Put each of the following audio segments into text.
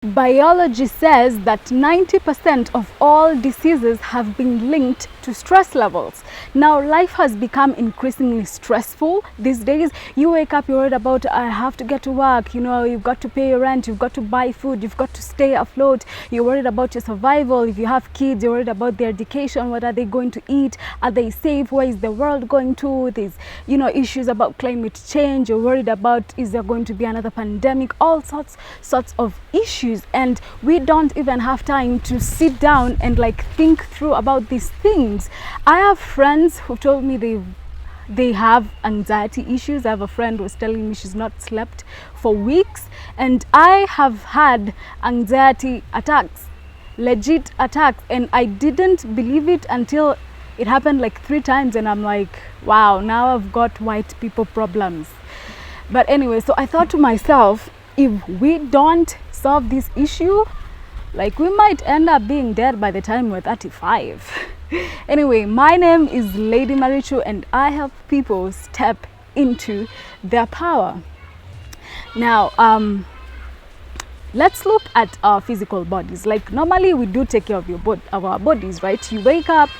Biology says that 90% of all diseases have been linked to stress levels. Now, life has become increasingly stressful these days. You wake up, you're worried about, I have to get to work, you've got to pay your rent, you've got to buy food, you've got to stay afloat, you're worried about your survival. If you have kids, you're worried about their education, what are they going to eat, are they safe, where is the world going to, there's issues about climate change, you're worried about, is there going to be another pandemic, all sorts of issues. And we don't even have time to sit down and think through about these things. I have friends who told me they have anxiety issues. I have a friend who was telling me she's not slept for weeks, and I have had anxiety attacks, legit attacks, and I didn't believe it until it happened 3 times, and I'm like, wow, now I've got white people problems. But anyway, so I thought to myself, if we don't solve this issue, we might end up being dead by the time we're 35. Anyway, my name is Lady Marichu, and I help people step into their power. Now, let's look at our physical bodies. Normally we do take care of our bodies, right? You wake up,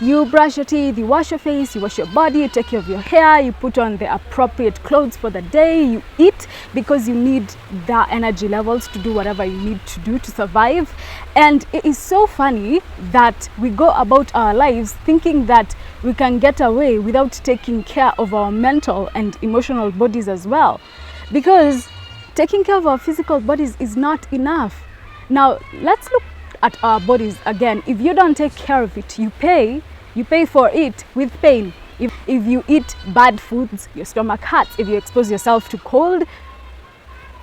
you brush your teeth, you wash your face, you wash your body, you take care of your hair, you put on the appropriate clothes for the day, you eat because you need the energy levels to do whatever you need to do to survive. And it is so funny that we go about our lives thinking that we can get away without taking care of our mental and emotional bodies as well. Because taking care of our physical bodies is not enough. Now, let's look at our bodies again. If you don't take care of it, you pay for it with pain. If you eat bad foods, your stomach hurts. If you expose yourself to cold,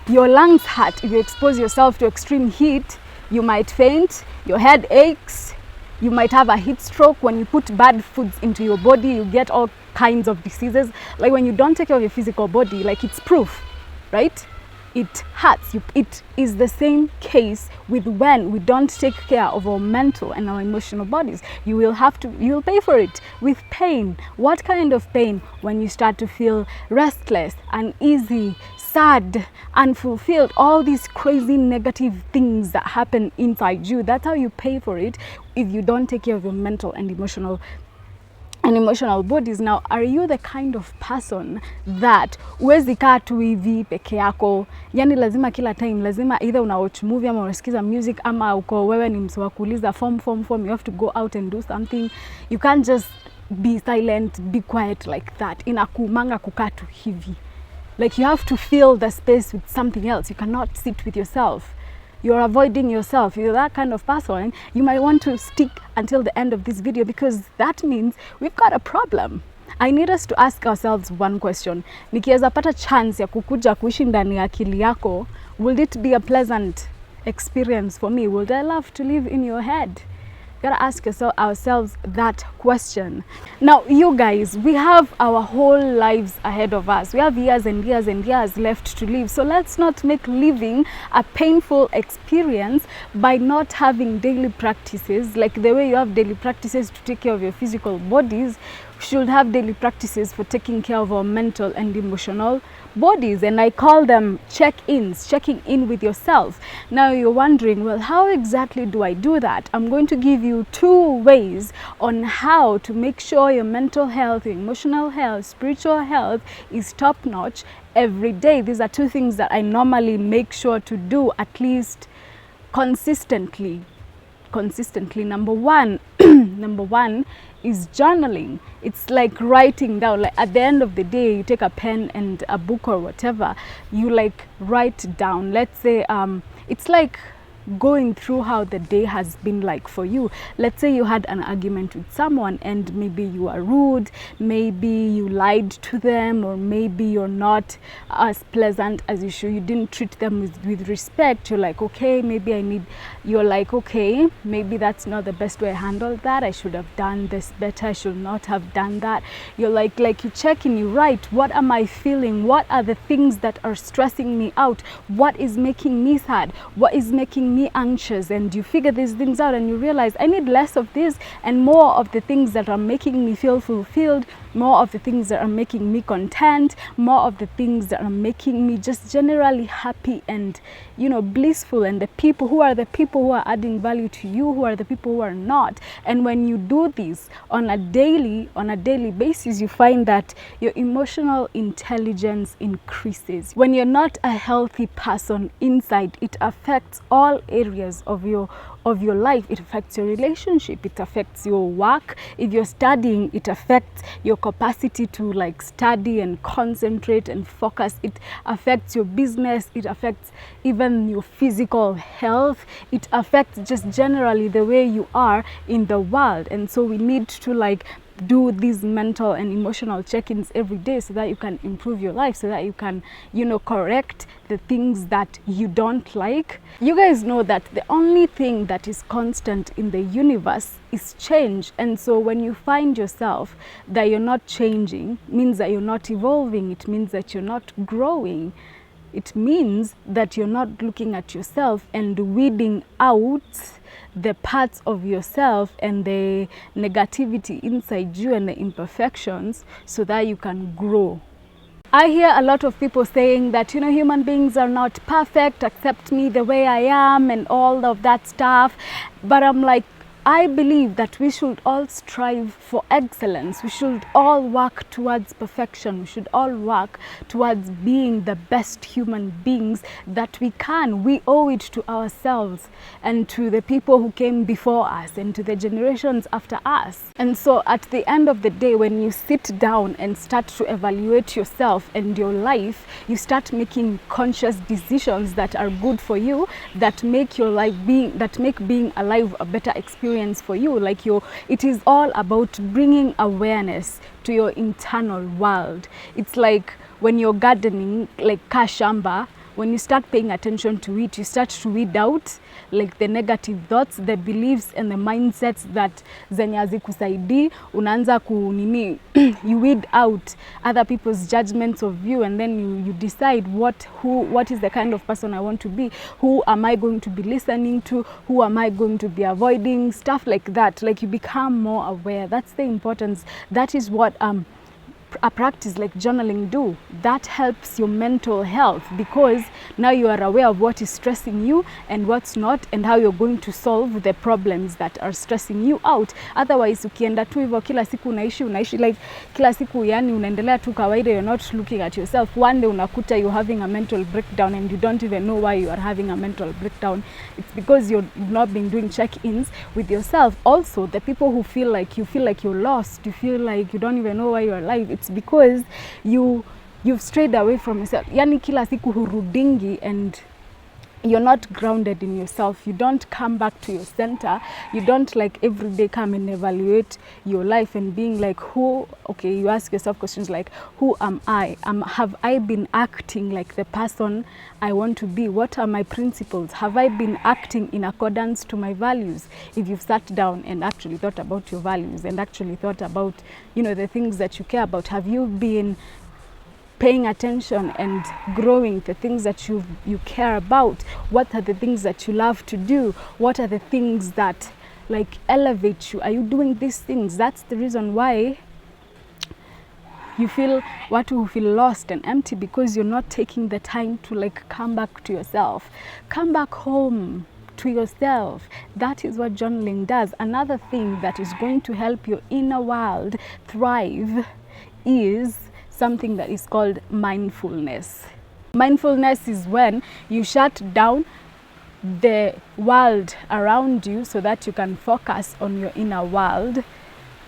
your lungs hurt. If you expose yourself to extreme heat, you might faint, your head aches, you might have a heat stroke. When you put bad foods into your body, you get all kinds of diseases. When you don't take care of your physical body, it's proof, right? It hurts. It is the same case with when we don't take care of our mental and our emotional bodies. You'll pay for it with pain. What kind of pain? When you start to feel restless, uneasy, sad, unfulfilled, all these crazy negative things that happen inside you. That's how you pay for it if you don't take care of your mental and emotional bodies. Now, are you the kind of person that huwezi kaa tu hivi peke yako? Yani lazima kila time, lazima either una watch movie ama unasikiza music ama uko wewe ni mtu wa kuuliza form, you have to go out and do something. You can't just be silent, be quiet like that. Inakumanga kukaa tu hivi. You have to fill the space with something else. You cannot sit with yourself. You're avoiding yourself. You're that kind of person. You might want to stick until the end of this video, because that means we've got a problem. I need us to ask ourselves one question. Nikiweza pata chance ya kukuja kuishi ndani ya akili yako, will it be a pleasant experience for me? Would I love to live in your head? Gotta ask ourselves that question. Now, you guys, we have our whole lives ahead of us. We have years and years and years left to live. So let's not make living a painful experience by not having daily practices. The way you have daily practices to take care of your physical bodies, we should have daily practices for taking care of our mental and emotional bodies. And I call them check-ins, checking in with yourself. Now you're wondering, well, how exactly do I do that? I'm going to give you 2 ways on how to make sure your mental health, your emotional health, spiritual health is top-notch every day. These are 2 things that I normally make sure to do at least consistently. Number one is journaling. It's like writing down. At the end of the day, you take a pen and a book or whatever, you write down. Let's say it's like going through how the day has been like for you. Let's say you had an argument with someone and maybe you are rude, maybe you lied to them, or maybe you're not as pleasant as you should. You didn't treat them with respect. You're like, okay, okay, maybe that's not the best way I handled that. I should have done this better. I should not have done that. You're like you check and you write, what am I feeling? What are the things that are stressing me out? What is making me sad? What is making me anxious? And you figure these things out and you realize I need less of this and more of the things that are making me feel fulfilled, more of the things that are making me content, more of the things that are making me just generally happy and, you know, blissful. And the people who are adding value to you, who are the people who are not. And when you do this on a daily basis, you find that your emotional intelligence increases. When you're not a healthy person inside, it affects all areas of your life. It affects your relationship, it affects your work. If you're studying, it affects your capacity to like study and concentrate and focus. It affects your business, it affects even your physical health, it affects just generally the way you are in the world. And so we need to like do these mental and emotional check-ins every day so that you can improve your life, so that you can, you know, correct the things that you don't like. You guys know that the only thing that is constant in the universe is change. And so when you find yourself that you're not changing, means that you're not evolving, it means that you're not growing. It means that you're not looking at yourself and weeding out the parts of yourself and the negativity inside you and the imperfections so that you can grow. I hear a lot of people saying that, you know, human beings are not perfect, accept me the way I am and all of that stuff. But I'm like, I believe that we should all strive for excellence. We should all work towards perfection. We should all work towards being the best human beings that we can. We owe it to ourselves and to the people who came before us and to the generations after us. And so at the end of the day, when you sit down and start to evaluate yourself and your life, you start making conscious decisions that are good for you, that make your life being alive a better experience for you. Like it is all about bringing awareness to your internal world. It's like when you're gardening, like kashamba, when you start paying attention to it, you start to weed out like the negative thoughts, the beliefs and the mindsets that zenye hazikusaidii. Unaanza you weed out other people's judgments of you, and then you decide what is the kind of person I want to be. Who am I going to be listening to? Who am I going to be avoiding? Stuff like that. Like you become more aware. That's the importance. That is what a practice like journaling do. That helps your mental health, because now you are aware of what is stressing you and what's not, and how you're going to solve the problems that are stressing you out. Otherwise ukienda tu hivyo kila siku unaishi like kila siku yani unaendelea tu kawaida, you're not looking at yourself. One day unakuta you're having a mental breakdown and you don't even know why you are having a mental breakdown. It's because you've not been doing check-ins with yourself. Also, the people who feel like you're lost, you feel like you don't even know why you're alive, it's because you've strayed away from yourself. Yani kila siku hurudingi and you're not grounded in yourself. You don't come back to your center. You don't like every day come and evaluate your life and being like, you ask yourself questions like, who am I? Have I been acting like the person I want to be? What are my principles? Have I been acting in accordance to my values? If you've sat down and actually thought about your values and actually thought about, you know, the things that you care about, have you been paying attention and growing the things that you care about? What are the things that you love to do? What are the things that like elevate you? Are you doing these things? That's the reason why you feel lost and empty, because you're not taking the time to like come back to yourself, come back home to yourself. That is what journaling does. Another thing that is going to help your inner world thrive is something that is called mindfulness. Mindfulness is when you shut down the world around you so that you can focus on your inner world.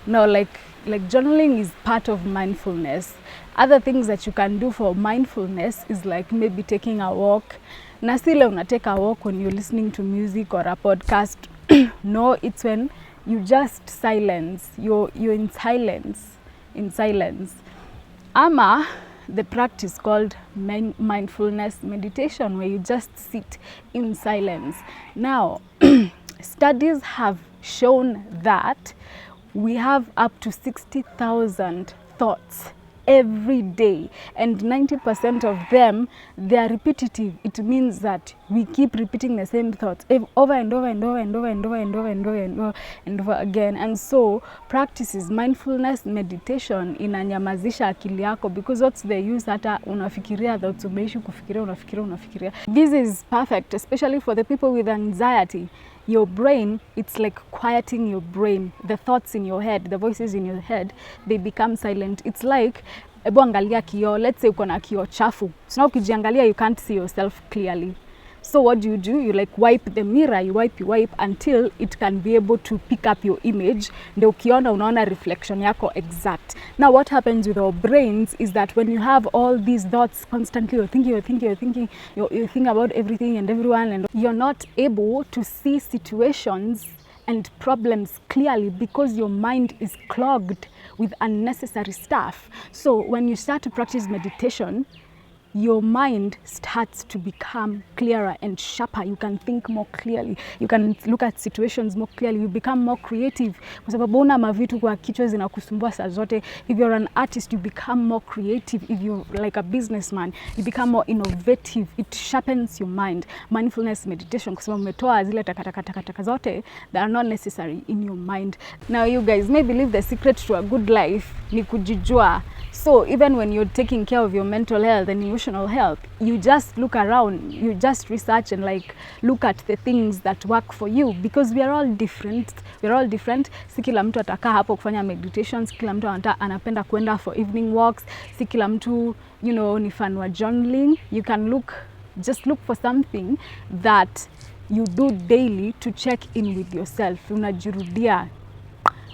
Now, like journaling is part of mindfulness. Other things that you can do for mindfulness is like maybe taking a walk. Na sile unatake a walk when you're listening to music or a podcast. No, it's when you just silence. You're in silence. Ama the practice called mindfulness meditation, where you just sit in silence. Now, studies have shown that we have up to 60,000 thoughts every day, and 90% of them, they are repetitive. It means that we keep repeating the same thoughts over and over and over and over and over and over and over and over and over again. And so practices mindfulness meditation inanyamazisha akili yako, because what's the use hata unafikiria thoughts umeishi unafikiria. This is perfect, especially for the people with anxiety. Your brain, it's like quieting your brain. The thoughts in your head, the voices in your head, they become silent. It's like, ebu angalia kioo, let's say uko na kioo chafu. So now ukijiangalia, you can't see yourself clearly. So what do? You like wipe the mirror, you wipe until it can be able to pick up your image. Ndio ukiona unaona reflection yako exact. Now what happens with our brains is that when you have all these thoughts constantly, you're thinking about everything and everyone, and you're not able to see situations and problems clearly because your mind is clogged with unnecessary stuff. So when you start to practice meditation, your mind starts to become clearer and sharper. You can think more clearly. You can look at situations more clearly. You become more creative. Kwa sababu una mavitu kwa kichwa zinakusumbua saa zote. If you're an artist, you become more creative. If you're like a businessman, you become more innovative. It sharpens your mind. Mindfulness meditation, kwa sababu umetoa zile takataka zote that are not necessary in your mind. Now you guys may believe the secret to a good life ni kujijua. So even when you're taking care of your mental health and emotional health, you just look around, you just research and like look at the things that work for you, because we are all different. Si kila mtu atakaa hapo kufanya meditations, si kila mtu anapenda kwenda for evening walks, si kila mtu, you know, ni fan wa journaling. You can just look for something that you do daily to check in with yourself. Unajirudia.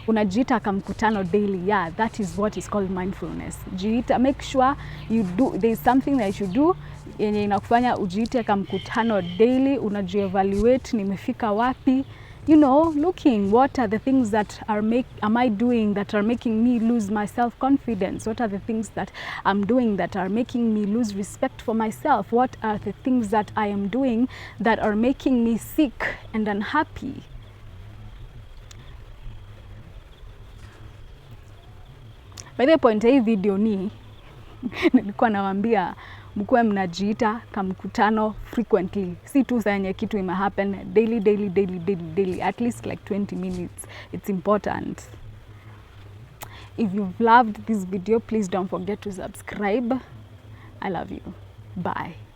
Unajiita kamkutano daily. Yeah, that is what is called mindfulness. Jiita, make sure you do, there is something that you do yenye inakufanya ujiite kamkutano daily. Unajievaluate, nimefika wapi, you know, looking what are the things that am I doing that are making me lose my self-confidence? What are the things that I'm doing that are making me lose respect for myself? What are the things that I am doing that are making me sick and unhappy? By the point hii video ni nilikuwa nawaambia mkuwe mnajiita kamkutano frequently. Si tu sanye kitu ima happen daily, at least like 20 minutes. It's important. If you've loved this video, please don't forget to subscribe. I love you. Bye.